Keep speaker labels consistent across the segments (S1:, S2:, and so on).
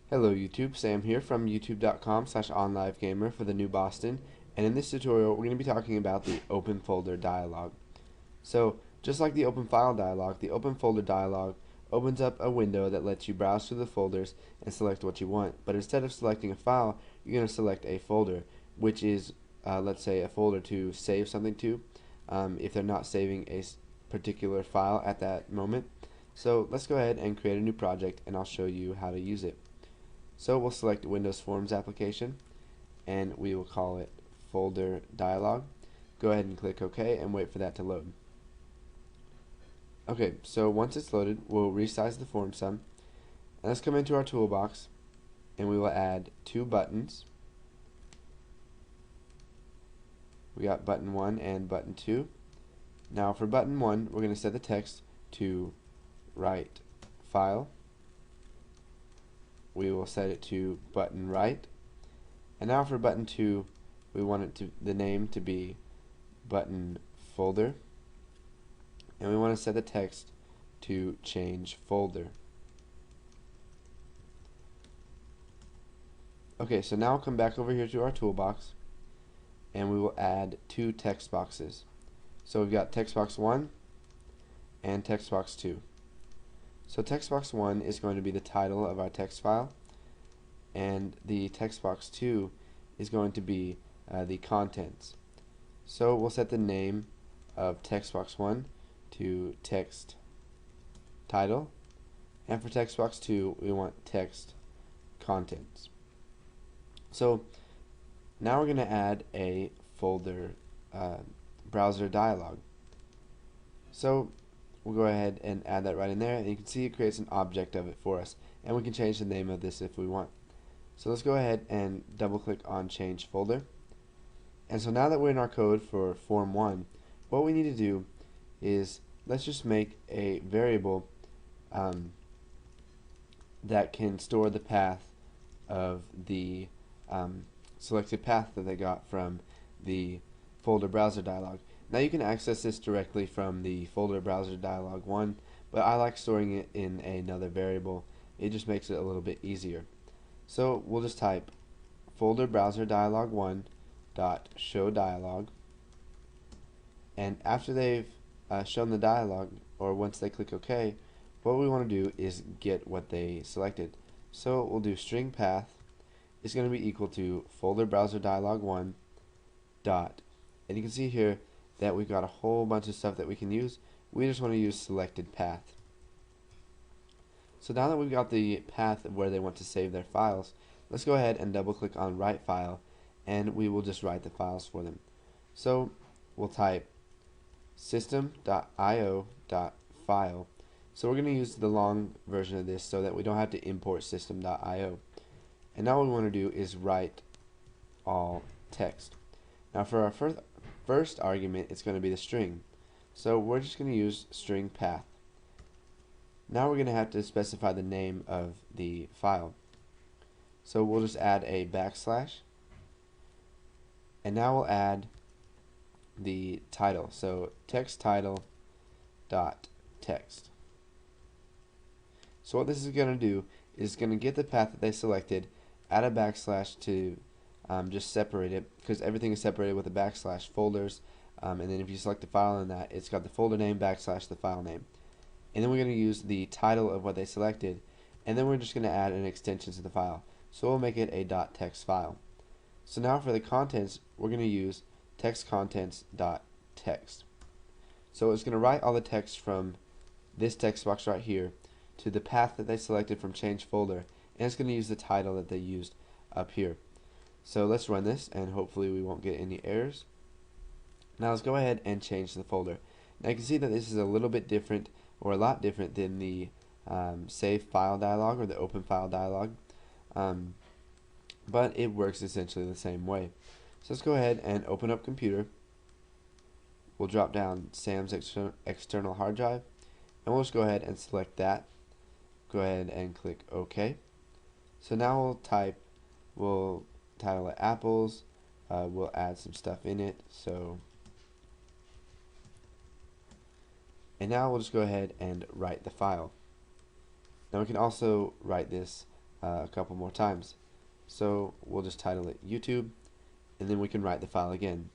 S1: Hello YouTube, Sam here from youtube.com/onlivegamer for the new Boston, and in this tutorial we're going to be talking about the open folder dialog. So just like the open file dialog, the open folder dialog opens up a window that lets you browse through the folders and select what you want, but instead of selecting a file, you're going to select a folder, which is let's say a folder to save something to, if they're not saving a particular file at that moment. So let's go ahead and create a new project and I'll show you how to use it. So we'll select Windows Forms application and we will call it folder dialog. Go ahead and click OK and wait for that to load. Okay, so once it's loaded, we'll resize the form some. And let's come into our toolbox and we will add two buttons. We got button 1 and button 2. Now for button 1, we're going to set the text to write file. We will set it to button right, and now for button 2 we want the name to be button folder, and we want to set the text to change folder. Okay, so now we'll come back over here to our toolbox and we will add two text boxes. So we've got text box 1 and text box 2. So text box 1 is going to be the title of our text file, and the text box 2 is going to be the contents. So we'll set the name of text box 1 to text title, and for text box 2 we want text contents. So now we're going to add a folder browser dialog. So we'll go ahead and add that right in there, and you can see it creates an object of it for us, and we can change the name of this if we want. So let's go ahead and double click on change folder. And so now that we're in our code for form 1, what we need to do is let's just make a variable that can store the path of the selected path that they got from the folder browser dialog. Now you can access this directly from the folder browser dialog 1, but I like storing it in another variable. It just makes it a little bit easier. So we'll just type folder browser dialog 1 dot show dialog, and after they've shown the dialog, or once they click OK, what we want to do is get what they selected. So we'll do string path is going to be equal to folder browser dialog 1 dot, and you can see here that we've got a whole bunch of stuff that we can use. We just want to use selected path. So now that we've got the path of where they want to save their files, let's go ahead and double click on write file, and we will just write the files for them. So we'll type system.io.file. So we're going to use the long version of this so that we don't have to import system.io. And now what we want to do is write all text. Now for our first argument, it's going to be the string. So we're just going to use string path. Now we're going to have to specify the name of the file. So we'll just add a backslash, and now we'll add the title. So text title dot text. So what this is going to do is going to get the path that they selected, add a backslash to just separate it, because everything is separated with a backslash, folders, and then if you select a file in that, it's got the folder name backslash the file name. And then we're going to use the title of what they selected, and then we're just going to add an extension to the file. So we'll make it a .text file. So now for the contents, we're going to use text contents.text. So it's going to write all the text from this text box right here to the path that they selected from change folder, and it's going to use the title that they used up here. So let's run this, and hopefully we won't get any errors. Now let's go ahead and change the folder. Now you can see that this is a little bit different, or a lot different than the save file dialog or the open file dialog, but it works essentially the same way. So let's go ahead and open up computer. We'll drop down Sam's external hard drive, and we'll just go ahead and select that. Go ahead and click OK. So now we'll title it apples. We'll add some stuff in it. And now we'll just go ahead and write the file. Now we can also write this a couple more times. So we'll just title it YouTube, and then we can write the file again.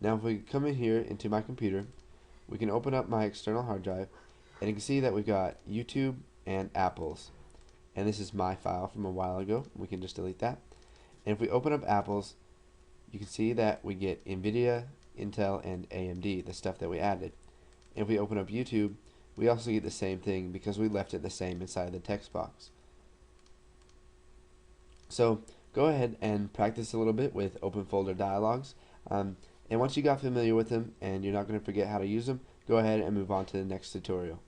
S1: Now if we come in here into my computer, we can open up my external hard drive, and you can see that we've got YouTube and apples. And this is my file from a while ago. We can just delete that. And if we open up apples, you can see that we get NVIDIA, Intel, and AMD, the stuff that we added. And if we open up YouTube, we also get the same thing because we left it the same inside the text box. So go ahead and practice a little bit with OpenFolderDialogs. And once you got familiar with them and you're not going to forget how to use them, go ahead and move on to the next tutorial.